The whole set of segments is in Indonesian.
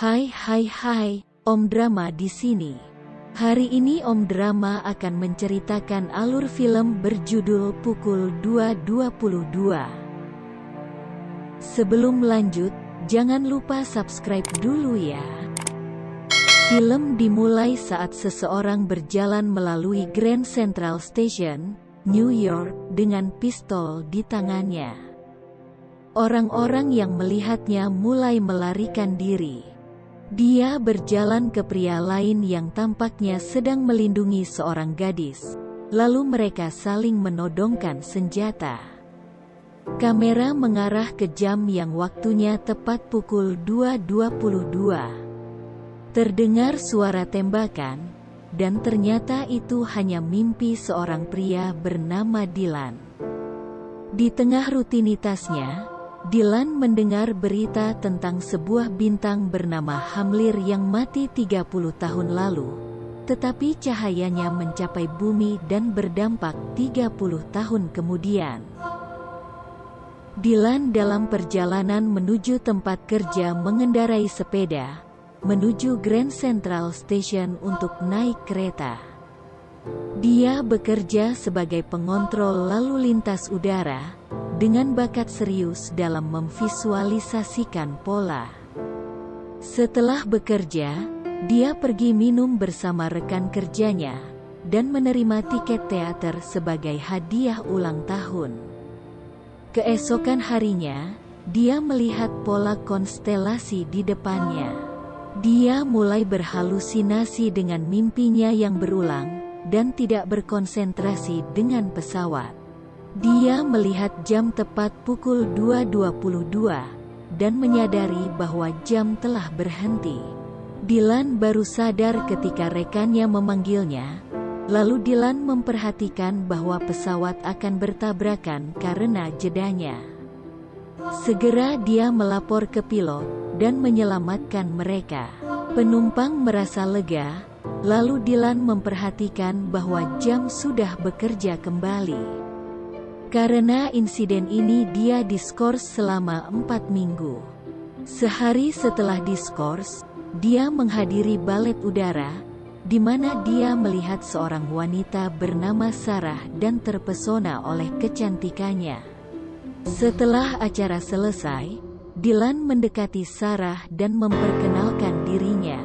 Hai, Om Drama di sini. Hari ini Om Drama akan menceritakan alur film berjudul Pukul 2.22. Sebelum lanjut, jangan lupa subscribe dulu ya. Film dimulai saat seseorang berjalan melalui Grand Central Station, New York, dengan pistol di tangannya. Orang-orang yang melihatnya mulai melarikan diri. Dia berjalan ke pria lain yang tampaknya sedang melindungi seorang gadis. Lalu mereka saling menodongkan senjata. Kamera mengarah ke jam yang waktunya tepat pukul 2.22. Terdengar suara tembakan, dan ternyata itu hanya mimpi seorang pria bernama Dylan. Di tengah rutinitasnya, Dylan mendengar berita tentang sebuah bintang bernama Hamlir yang mati 30 tahun lalu, tetapi cahayanya mencapai bumi dan berdampak 30 tahun kemudian. Dylan dalam perjalanan menuju tempat kerja mengendarai sepeda, menuju Grand Central Station untuk naik kereta. Dia bekerja sebagai pengontrol lalu lintas udara, dengan bakat serius dalam memvisualisasikan pola. Setelah bekerja, dia pergi minum bersama rekan kerjanya, dan menerima tiket teater sebagai hadiah ulang tahun. Keesokan harinya, dia melihat pola konstelasi di depannya. Dia mulai berhalusinasi dengan mimpinya yang berulang, dan tidak berkonsentrasi dengan pesawat. Dia melihat jam tepat pukul 2.22, dan menyadari bahwa jam telah berhenti. Dylan baru sadar ketika rekannya memanggilnya, lalu Dylan memperhatikan bahwa pesawat akan bertabrakan karena jedanya. Segera dia melapor ke pilot, dan menyelamatkan mereka. Penumpang merasa lega, lalu Dylan memperhatikan bahwa jam sudah bekerja kembali. Karena insiden ini dia diskors selama 4 minggu. Sehari setelah diskors, dia menghadiri balet udara, di mana dia melihat seorang wanita bernama Sarah dan terpesona oleh kecantikannya. Setelah acara selesai, Dylan mendekati Sarah dan memperkenalkan dirinya.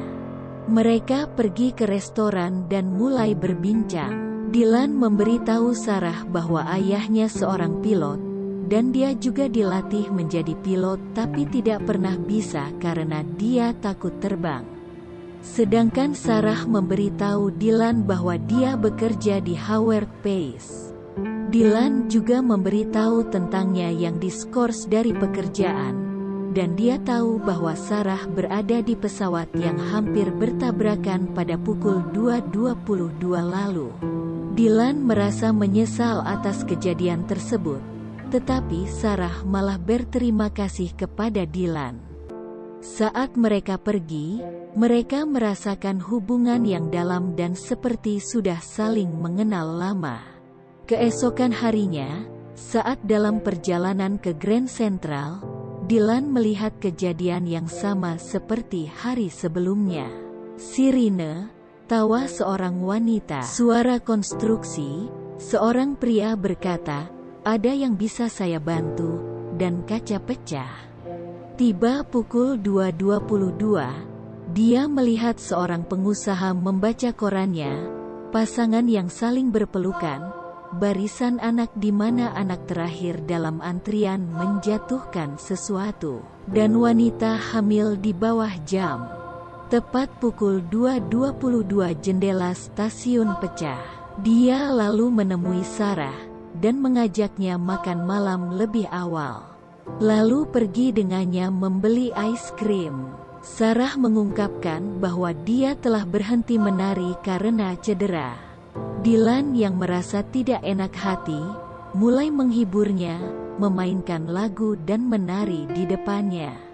Mereka pergi ke restoran dan mulai berbincang. Dylan memberitahu Sarah bahwa ayahnya seorang pilot, dan dia juga dilatih menjadi pilot tapi tidak pernah bisa karena dia takut terbang. Sedangkan Sarah memberitahu Dylan bahwa dia bekerja di Howard Pace. Dylan juga memberitahu tentangnya yang diskors dari pekerjaan, dan dia tahu bahwa Sarah berada di pesawat yang hampir bertabrakan pada pukul 2.22 lalu. Dylan merasa menyesal atas kejadian tersebut, tetapi Sarah malah berterima kasih kepada Dylan. Saat mereka pergi, mereka merasakan hubungan yang dalam dan seperti sudah saling mengenal lama. Keesokan harinya, saat dalam perjalanan ke Grand Central, Dylan melihat kejadian yang sama seperti hari sebelumnya. Sirine, tawa seorang wanita, suara konstruksi, seorang pria berkata, "Ada yang bisa saya bantu?" dan kaca pecah. Tiba pukul 2.22, dia melihat seorang pengusaha membaca korannya, pasangan yang saling berpelukan, barisan anak di mana anak terakhir dalam antrian menjatuhkan sesuatu, dan wanita hamil di bawah jam. Tepat pukul 2.22 jendela stasiun pecah. Dia lalu menemui Sarah, dan mengajaknya makan malam lebih awal. Lalu pergi dengannya membeli es krim. Sarah mengungkapkan bahwa dia telah berhenti menari karena cedera. Dylan yang merasa tidak enak hati, mulai menghiburnya, memainkan lagu dan menari di depannya.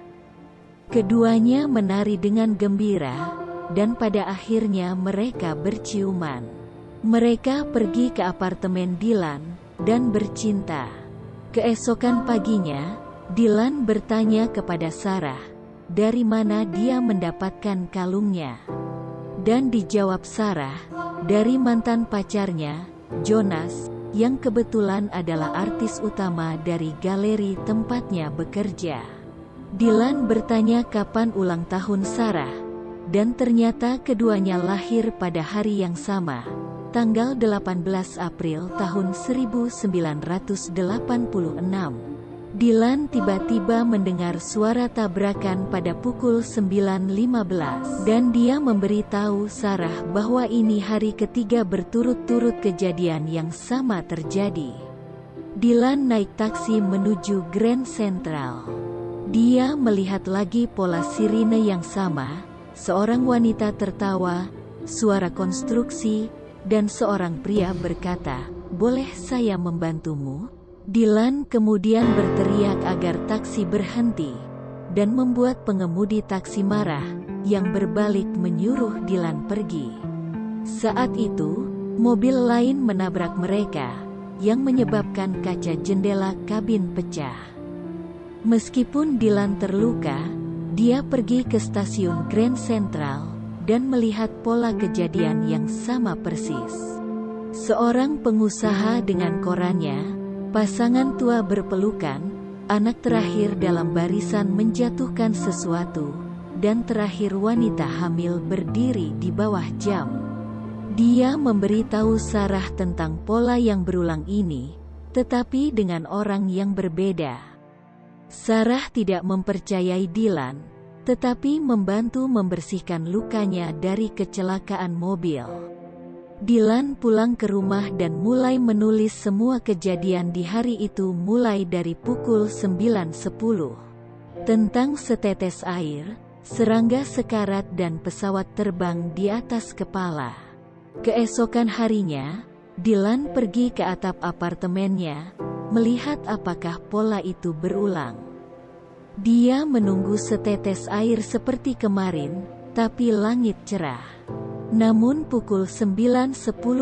Keduanya menari dengan gembira, dan pada akhirnya mereka berciuman. Mereka pergi ke apartemen Dylan, dan bercinta. Keesokan paginya, Dylan bertanya kepada Sarah, dari mana dia mendapatkan kalungnya. Dan dijawab Sarah, dari mantan pacarnya, Jonas, yang kebetulan adalah artis utama dari galeri tempatnya bekerja. Dylan bertanya kapan ulang tahun Sarah, dan ternyata keduanya lahir pada hari yang sama, tanggal 18 April tahun 1986. Dylan tiba-tiba mendengar suara tabrakan pada pukul 9.15 dan dia memberitahu Sarah bahwa ini hari ketiga berturut-turut kejadian yang sama terjadi. Dylan naik taksi menuju Grand Central. Dia melihat lagi pola sirine yang sama, seorang wanita tertawa, suara konstruksi, dan seorang pria berkata, "Boleh saya membantumu?" Dylan kemudian berteriak agar taksi berhenti, dan membuat pengemudi taksi marah, yang berbalik menyuruh Dylan pergi. Saat itu, mobil lain menabrak mereka, yang menyebabkan kaca jendela kabin pecah. Meskipun Dylan terluka, dia pergi ke stasiun Grand Central, dan melihat pola kejadian yang sama persis. Seorang pengusaha dengan korannya, pasangan tua berpelukan, anak terakhir dalam barisan menjatuhkan sesuatu, dan terakhir wanita hamil berdiri di bawah jam. Dia memberitahu Sarah tentang pola yang berulang ini, tetapi dengan orang yang berbeda. Sarah tidak mempercayai Dylan, tetapi membantu membersihkan lukanya dari kecelakaan mobil. Dylan pulang ke rumah dan mulai menulis semua kejadian di hari itu mulai dari pukul 9.10. Tentang setetes air, serangga sekarat dan pesawat terbang di atas kepala. Keesokan harinya, Dylan pergi ke atap apartemennya, melihat apakah pola itu berulang. Dia menunggu setetes air seperti kemarin, tapi langit cerah. Namun pukul 9.10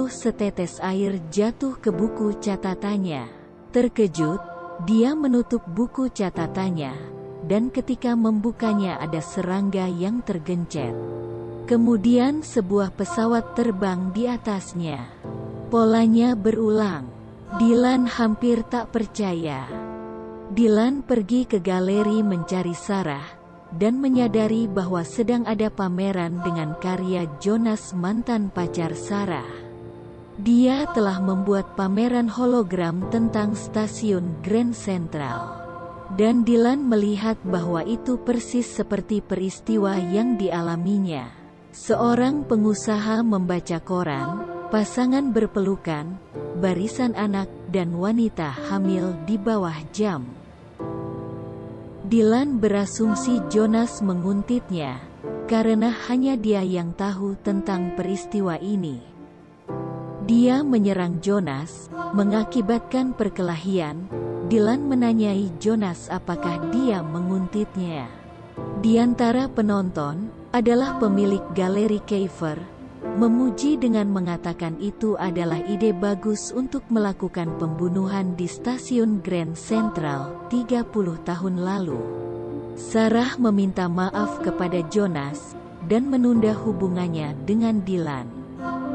setetes air jatuh ke buku catatannya. Terkejut, dia menutup buku catatannya, dan ketika membukanya ada serangga yang tergencet. Kemudian sebuah pesawat terbang di atasnya. Polanya berulang. Dylan hampir tak percaya. Dylan pergi ke galeri mencari Sarah, dan menyadari bahwa sedang ada pameran dengan karya Jonas mantan pacar Sarah. Dia telah membuat pameran hologram tentang stasiun Grand Central. Dan Dylan melihat bahwa itu persis seperti peristiwa yang dialaminya. Seorang pengusaha membaca koran, pasangan berpelukan, barisan anak, dan wanita hamil di bawah jam. Dylan berasumsi Jonas menguntitnya, karena hanya dia yang tahu tentang peristiwa ini. Dia menyerang Jonas, mengakibatkan perkelahian. Dylan menanyai Jonas apakah dia menguntitnya. Di antara penonton, adalah pemilik galeri Kiefer, memuji dengan mengatakan itu adalah ide bagus untuk melakukan pembunuhan di stasiun Grand Central 30 tahun lalu. Sarah meminta maaf kepada Jonas, dan menunda hubungannya dengan Dylan.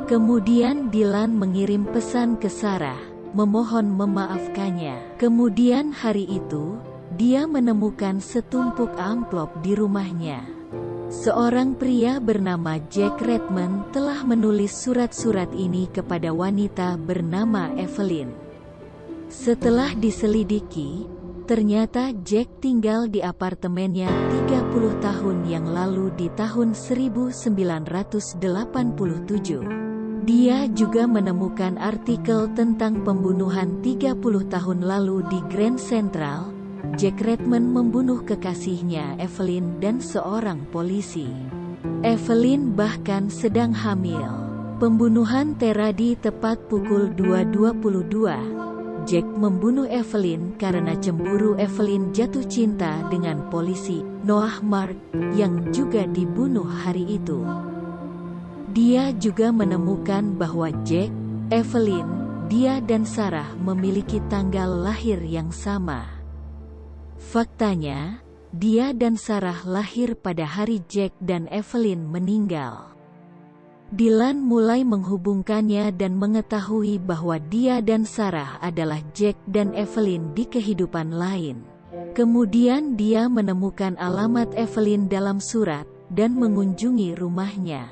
Kemudian Dylan mengirim pesan ke Sarah, memohon memaafkannya. Kemudian hari itu, dia menemukan setumpuk amplop di rumahnya. Seorang pria bernama Jack Redmond telah menulis surat-surat ini kepada wanita bernama Evelyn. Setelah diselidiki, ternyata Jack tinggal di apartemennya 30 tahun yang lalu di tahun 1987. Dia juga menemukan artikel tentang pembunuhan 30 tahun lalu di Grand Central. Jack Redmond membunuh kekasihnya Evelyn dan seorang polisi. Evelyn bahkan sedang hamil. Pembunuhan terjadi tepat pukul 2.22. Jack membunuh Evelyn karena cemburu Evelyn jatuh cinta dengan polisi, Noah Mark, yang juga dibunuh hari itu. Dia juga menemukan bahwa Jack, Evelyn, dia dan Sarah memiliki tanggal lahir yang sama. Faktanya, dia dan Sarah lahir pada hari Jack dan Evelyn meninggal. Dylan mulai menghubungkannya dan mengetahui bahwa dia dan Sarah adalah Jack dan Evelyn di kehidupan lain. Kemudian dia menemukan alamat Evelyn dalam surat dan mengunjungi rumahnya.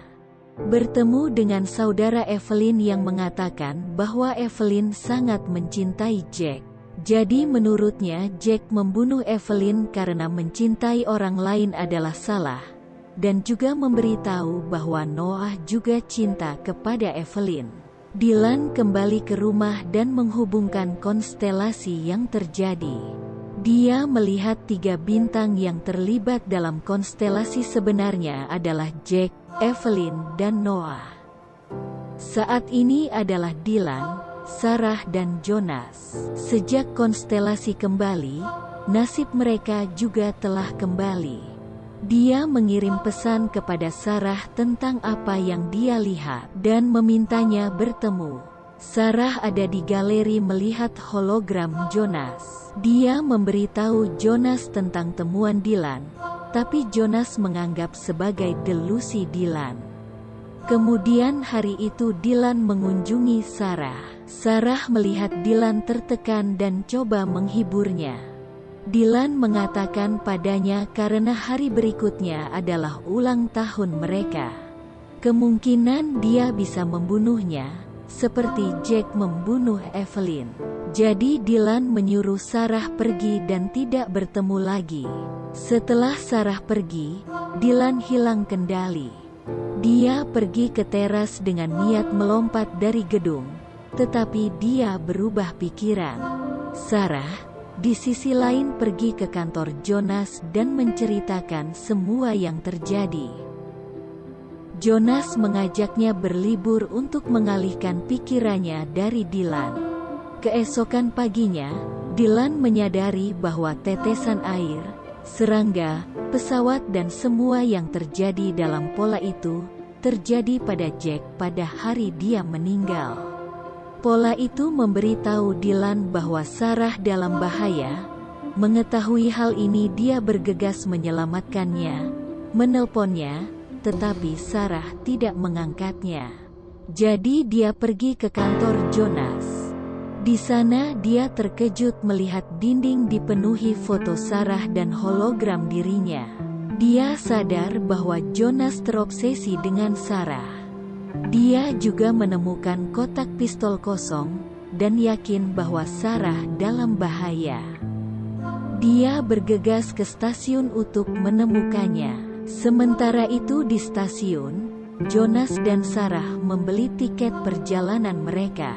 Bertemu dengan saudara Evelyn yang mengatakan bahwa Evelyn sangat mencintai Jack. Jadi menurutnya Jack membunuh Evelyn karena mencintai orang lain adalah salah. Dan juga memberitahu bahwa Noah juga cinta kepada Evelyn. Dylan kembali ke rumah dan menghubungkan konstelasi yang terjadi. Dia melihat 3 bintang yang terlibat dalam konstelasi sebenarnya adalah Jack, Evelyn, dan Noah. Saat ini adalah Dylan, Sarah, dan Jonas. Sejak konstelasi kembali, nasib mereka juga telah kembali. Dia mengirim pesan kepada Sarah tentang apa yang dia lihat dan memintanya bertemu. Sarah ada di galeri melihat hologram Jonas. Dia memberitahu Jonas tentang temuan Dylan, tapi Jonas menganggap sebagai delusi Dylan. Kemudian hari itu Dylan mengunjungi Sarah. Sarah melihat Dylan tertekan dan coba menghiburnya. Dylan mengatakan padanya karena hari berikutnya adalah ulang tahun mereka. Kemungkinan dia bisa membunuhnya, seperti Jack membunuh Evelyn. Jadi Dylan menyuruh Sarah pergi dan tidak bertemu lagi. Setelah Sarah pergi, Dylan hilang kendali. Dia pergi ke teras dengan niat melompat dari gedung, tetapi dia berubah pikiran. Sarah di sisi lain pergi ke kantor Jonas dan menceritakan semua yang terjadi. Jonas mengajaknya berlibur untuk mengalihkan pikirannya dari Dylan. Keesokan paginya, Dylan menyadari bahwa tetesan air, serangga, pesawat dan semua yang terjadi dalam pola itu, terjadi pada Jack pada hari dia meninggal. Pola itu memberitahu Dylan bahwa Sarah dalam bahaya. Mengetahui hal ini dia bergegas menyelamatkannya, menelponnya, tetapi Sarah tidak mengangkatnya. Jadi dia pergi ke kantor Jonas. Di sana dia terkejut melihat dinding dipenuhi foto Sarah dan hologram dirinya. Dia sadar bahwa Jonas terobsesi dengan Sarah. Dia juga menemukan kotak pistol kosong, dan yakin bahwa Sarah dalam bahaya. Dia bergegas ke stasiun untuk menemukannya. Sementara itu di stasiun, Jonas dan Sarah membeli tiket perjalanan mereka.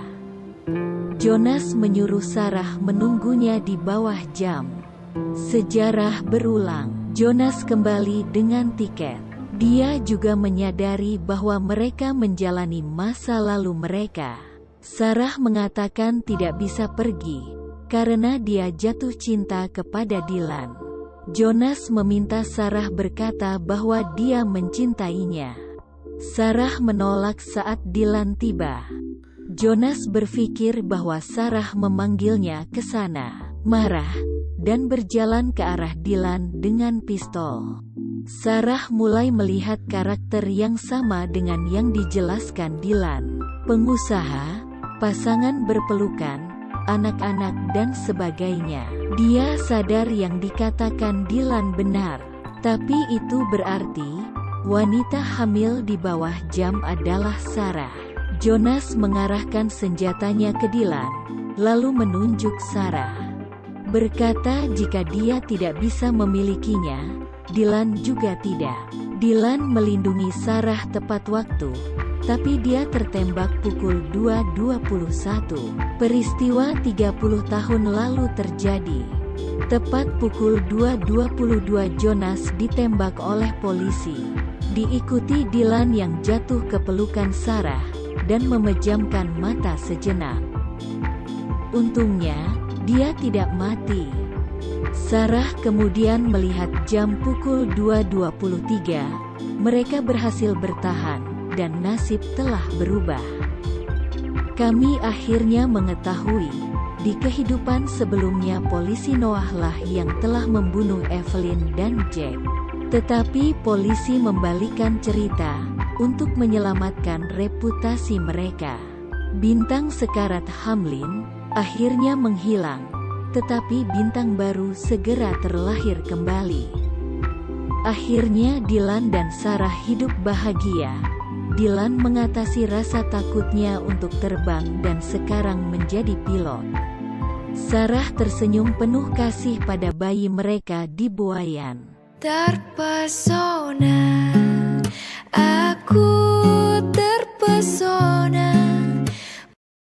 Jonas menyuruh Sarah menunggunya di bawah jam. Sejarah berulang. Jonas kembali dengan tiket. Dia juga menyadari bahwa mereka menjalani masa lalu mereka. Sarah mengatakan tidak bisa pergi, karena dia jatuh cinta kepada Dylan. Jonas meminta Sarah berkata bahwa dia mencintainya. Sarah menolak saat Dylan tiba. Jonas berpikir bahwa Sarah memanggilnya ke sana, marah, dan berjalan ke arah Dylan dengan pistol. Sarah mulai melihat karakter yang sama dengan yang dijelaskan Dylan. Pengusaha, pasangan berpelukan, anak-anak dan sebagainya. Dia sadar yang dikatakan Dylan benar. Tapi itu berarti, wanita hamil di bawah jam adalah Sarah. Jonas mengarahkan senjatanya ke Dylan, lalu menunjuk Sarah. Berkata jika dia tidak bisa memilikinya, Dylan juga tidak. Dylan melindungi Sarah tepat waktu, tapi dia tertembak pukul 2.21. Peristiwa 30 tahun lalu terjadi. Tepat pukul 2.22 Jonas ditembak oleh polisi. Diikuti Dylan yang jatuh ke pelukan Sarah, dan memejamkan mata sejenak. Untungnya, dia tidak mati. Sarah kemudian melihat jam pukul 2.23, mereka berhasil bertahan, dan nasib telah berubah. Kami akhirnya mengetahui Di kehidupan sebelumnya polisi Noah lah yang telah membunuh Evelyn dan Jack. Tetapi polisi membalikan cerita, untuk menyelamatkan reputasi mereka. Bintang sekarat Hamlin, akhirnya menghilang, tetapi bintang baru segera terlahir kembali. Akhirnya Dylan dan Sarah hidup bahagia. Dylan mengatasi rasa takutnya untuk terbang dan sekarang menjadi pilot. Sarah tersenyum penuh kasih pada bayi mereka di buayan. Terpesona, aku terpesona.